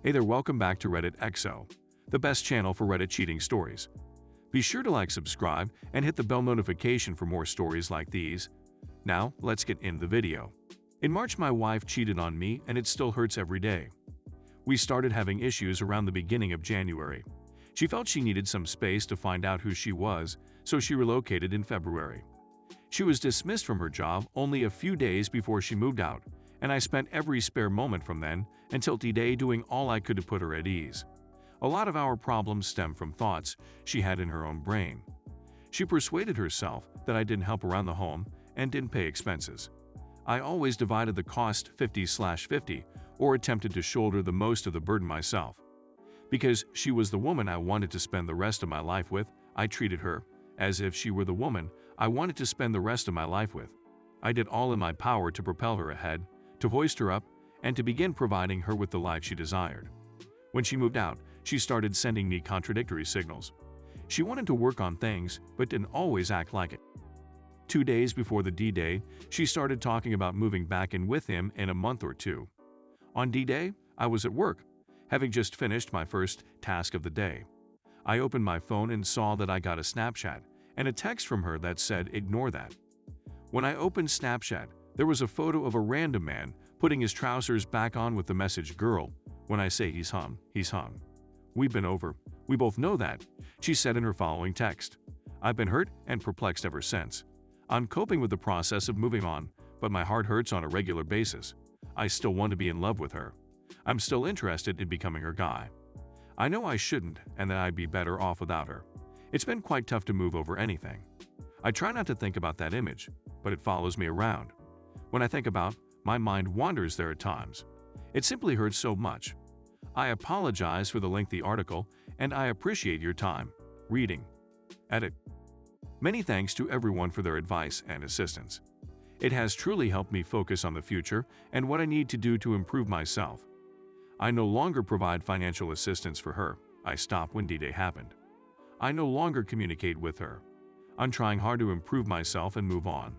Hey there, welcome back to Reddit XO, the best channel for Reddit cheating stories. Be sure to like, subscribe, and hit the bell notification for more stories like these. Now, let's get in the video. In March, my wife cheated on me and it still hurts every day. We started having issues around the beginning of January. She felt she needed some space to find out who she was, so she relocated in February. She was dismissed from her job only a few days before she moved out, and I spent every spare moment from then until today doing all I could to put her at ease. A lot of our problems stem from thoughts she had in her own brain. She persuaded herself that I didn't help around the home and didn't pay expenses. I always divided the cost 50/50 or attempted to shoulder the most of the burden myself. Because she was the woman I wanted to spend the rest of my life with, I treated her as if she were the woman I wanted to spend the rest of my life with. I did all in my power to propel her ahead, to hoist her up, and to begin providing her with the life she desired. When she moved out, she started sending me contradictory signals. She wanted to work on things, but didn't always act like it. 2 days before the D-Day, she started talking about moving back in with him in a month or two. On D-Day, I was at work, having just finished my first task of the day. I opened my phone and saw that I got a Snapchat and a text from her that said, "Ignore that." When I opened Snapchat, there was a photo of a random man putting his trousers back on with the message, "Girl, when I say he's hung, he's hung. We've been over. We both know that," she said in her following text. I've been hurt and perplexed ever since. I'm coping with the process of moving on, but my heart hurts on a regular basis. I still want to be in love with her. I'm still interested in becoming her guy. I know I shouldn't and that I'd be better off without her. It's been quite tough to move over anything. I try not to think about that image, but it follows me around. When I think about, my mind wanders there at times. It simply hurts so much. I apologize for the lengthy article, and I appreciate your time reading. Edit. Many thanks to everyone for their advice and assistance. It has truly helped me focus on the future and what I need to do to improve myself. I no longer provide financial assistance for her. I stopped when D-Day happened. I no longer communicate with her. I'm trying hard to improve myself and move on.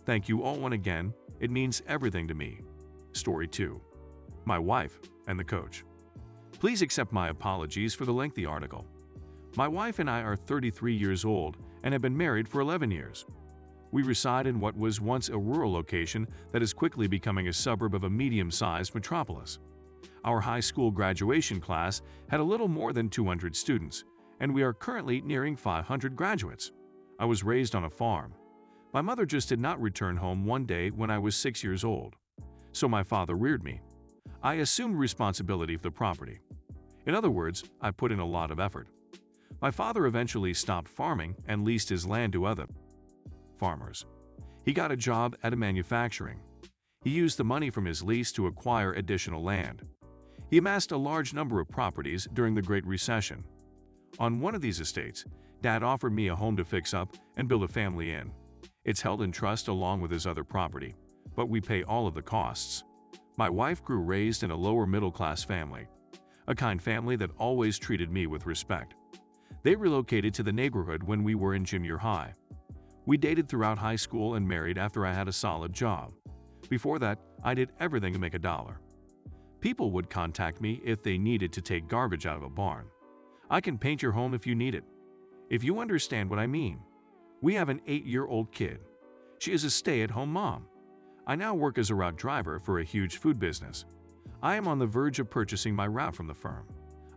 Thank you all once again. It means everything to me. Story 2. My wife and the coach. Please accept my apologies for the lengthy article. My wife and I are 33 years old and have been married for 11 years. We reside in what was once a rural location that is quickly becoming a suburb of a medium-sized metropolis. Our high school graduation class had a little more than 200 students, and we are currently nearing 500 graduates. I was raised on a farm. My mother just did not return home one day when I was 6 years old. So my father reared me. I assumed responsibility for the property. In other words, I put in a lot of effort. My father eventually stopped farming and leased his land to other farmers. He got a job at a manufacturing. He used the money from his lease to acquire additional land. He amassed a large number of properties during the Great Recession. On one of these estates, Dad offered me a home to fix up and build a family in. It's held in trust along with his other property, but we pay all of the costs. My wife grew raised in a lower middle-class family, a kind family that always treated me with respect. They relocated to the neighborhood when we were in junior high. We dated throughout high school and married after I had a solid job. Before that, I did everything to make a dollar. People would contact me if they needed to take garbage out of a barn. I can paint your home if you need it. If you understand what I mean. We have an 8-year-old kid. She is a stay-at-home mom. I now work as a route driver for a huge food business. I am on the verge of purchasing my route from the firm.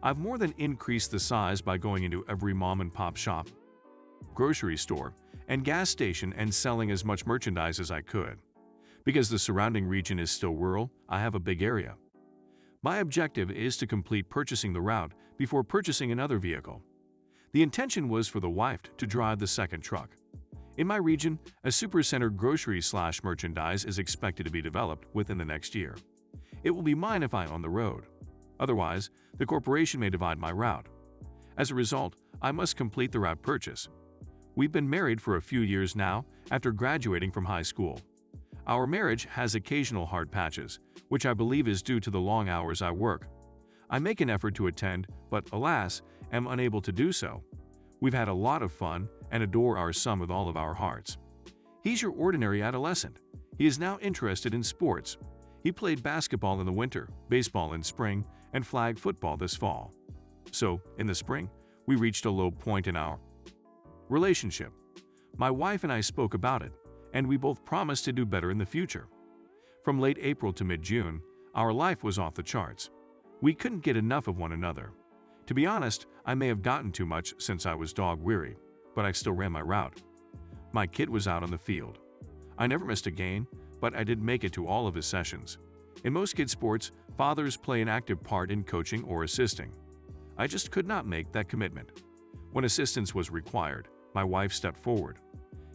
I've more than increased the size by going into every mom-and-pop shop, grocery store, and gas station and selling as much merchandise as I could. Because the surrounding region is still rural, I have a big area. My objective is to complete purchasing the route before purchasing another vehicle. The intention was for the wife to drive the second truck. In my region, a supercenter grocery/merchandise is expected to be developed within the next year. It will be mine if I own the road. Otherwise, the corporation may divide my route. As a result, I must complete the route purchase. We've been married for a few years now after graduating from high school. Our marriage has occasional hard patches, which I believe is due to the long hours I work. I make an effort to attend, but alas, am unable to do so. We've had a lot of fun and adore our son with all of our hearts. He's your ordinary adolescent. He is now interested in sports. He played basketball in the winter, baseball in spring, and flag football this fall. So, in the spring, we reached a low point in our relationship. My wife and I spoke about it, and we both promised to do better in the future. From late April to mid-June, our life was off the charts. We couldn't get enough of one another. To be honest, I may have gotten too much since I was dog-weary, but I still ran my route. My kid was out on the field. I never missed a game, but I did make it to all of his sessions. In most kids' sports, fathers play an active part in coaching or assisting. I just could not make that commitment. When assistance was required, my wife stepped forward.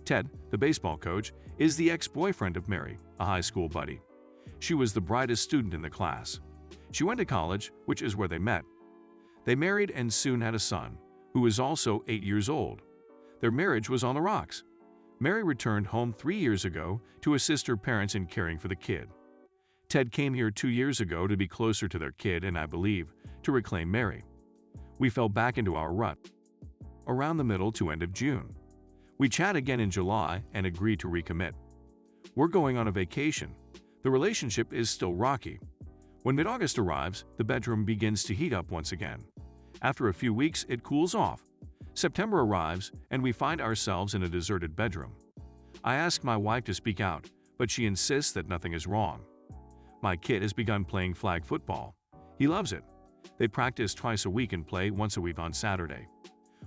Ted, the baseball coach, is the ex-boyfriend of Mary, a high school buddy. She was the brightest student in the class. She went to college, which is where they met. They married and soon had a son, who is also 8 years old. Their marriage was on the rocks. Mary returned home 3 years ago to assist her parents in caring for the kid. Ted came here 2 years ago to be closer to their kid and, I believe, to reclaim Mary. We fell back into our rut around the middle to end of June. We chat again in July and agree to recommit. We're going on a vacation. The relationship is still rocky. When mid-August arrives, the bedroom begins to heat up once again. After a few weeks, it cools off. September arrives, and we find ourselves in a deserted bedroom. I ask my wife to speak out, but she insists that nothing is wrong. My kid has begun playing flag football. He loves it. They practice twice a week and play once a week on Saturday.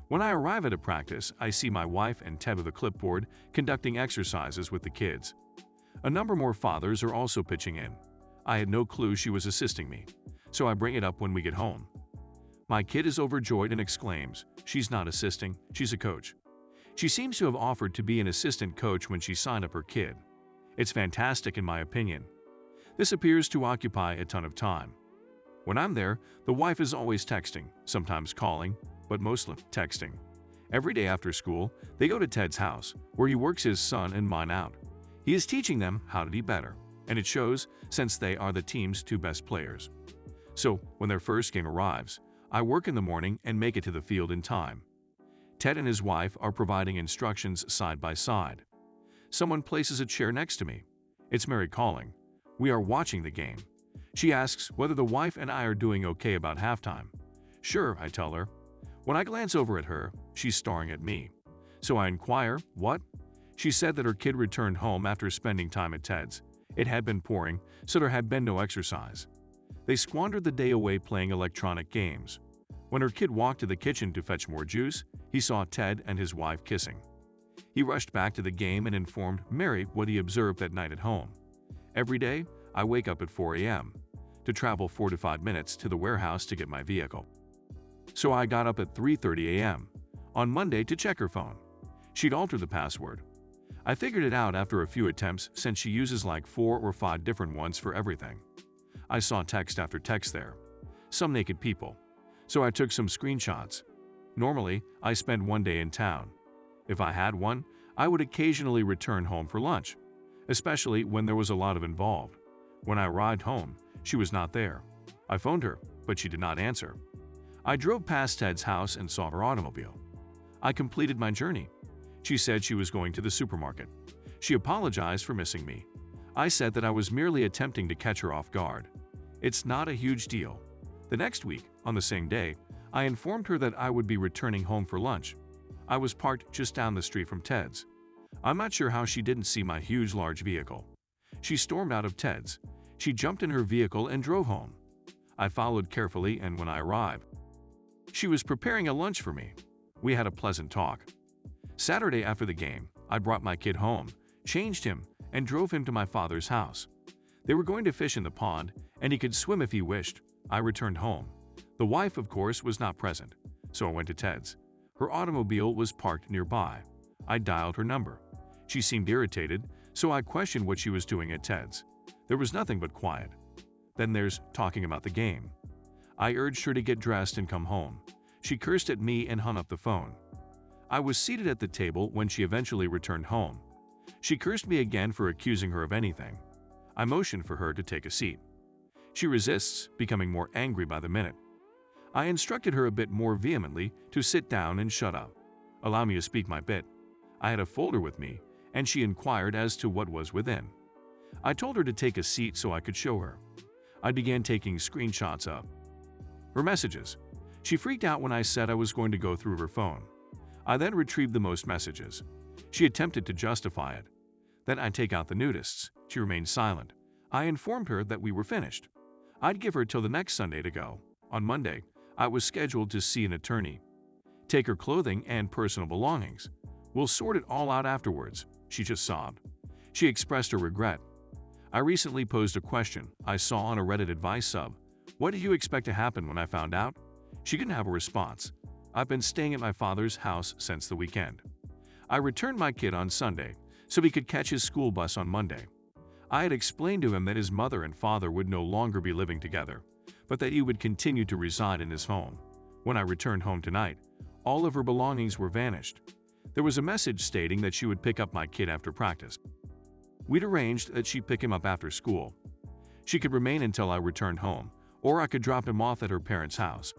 When I arrive at a practice, I see my wife and Ted with a clipboard conducting exercises with the kids. A number more fathers are also pitching in. I had no clue she was assisting me, so I bring it up when we get home. My kid is overjoyed and exclaims, "She's not assisting, she's a coach." She seems to have offered to be an assistant coach when she signed up her kid. It's fantastic in my opinion. This appears to occupy a ton of time. When I'm there, the wife is always texting, sometimes calling, but mostly texting. Every day after school, they go to Ted's house, where he works his son and mine out. He is teaching them how to be better, and it shows since they are the team's two best players. So, when their first game arrives, I work in the morning and make it to the field in time. Ted and his wife are providing instructions side by side. Someone places a chair next to me. It's Mary calling. We are watching the game. She asks whether the wife and I are doing okay about halftime. Sure, I tell her. When I glance over at her, she's staring at me. So I inquire, what? She said that her kid returned home after spending time at Ted's. It had been pouring, so there had been no exercise. They squandered the day away playing electronic games. When her kid walked to the kitchen to fetch more juice, he saw Ted and his wife kissing. He rushed back to the game and informed Mary what he observed that night at home. Every day, I wake up at 4 a.m. to travel 4 to 5 minutes to the warehouse to get my vehicle. So I got up at 3:30 a.m. on Monday to check her phone. She'd altered the password. I figured it out after a few attempts since she uses like 4 or 5 different ones for everything. I saw text after text there. Some naked people. So I took some screenshots. Normally, I spend one day in town. If I had one, I would occasionally return home for lunch, especially when there was a lot of involved. When I arrived home, she was not there. I phoned her, but she did not answer. I drove past Ted's house and saw her automobile. I completed my journey. She said she was going to the supermarket. She apologized for missing me. I said that I was merely attempting to catch her off guard. It's not a huge deal. The next week, on the same day, I informed her that I would be returning home for lunch. I was parked just down the street from Ted's. I'm not sure how she didn't see my huge large vehicle. She stormed out of Ted's. She jumped in her vehicle and drove home. I followed carefully, and when I arrived, she was preparing a lunch for me. We had a pleasant talk. Saturday after the game, I brought my kid home, changed him, and drove him to my father's house. They were going to fish in the pond, and he could swim if he wished. I returned home. The wife, of course, was not present, so I went to Ted's. Her automobile was parked nearby. I dialed her number. She seemed irritated, so I questioned what she was doing at Ted's. There was nothing but quiet. Then there's talking about the game. I urged her to get dressed and come home. She cursed at me and hung up the phone. I was seated at the table when she eventually returned home. She cursed me again for accusing her of anything. I motioned for her to take a seat. She resists, becoming more angry by the minute. I instructed her a bit more vehemently to sit down and shut up. Allow me to speak my bit. I had a folder with me, and she inquired as to what was within. I told her to take a seat so I could show her. I began taking screenshots of Her messages. She freaked out when I said I was going to go through her phone. I then retrieved the most messages. She attempted to justify it. Then I'd take out the nudists. She remained silent. I informed her that we were finished. I'd give her till the next Sunday to go. On Monday, I was scheduled to see an attorney. Take her clothing and personal belongings. We'll sort it all out afterwards. She just sobbed. She expressed her regret. I recently posed a question I saw on a Reddit advice sub. What did you expect to happen when I found out? She didn't have a response. I've been staying at my father's house since the weekend. I returned my kid on Sunday so he could catch his school bus on Monday. I had explained to him that his mother and father would no longer be living together, but that he would continue to reside in his home. When I returned home tonight, all of her belongings were vanished. There was a message stating that she would pick up my kid after practice. We'd arranged that she'd pick him up after school. She could remain until I returned home, or I could drop him off at her parents' house.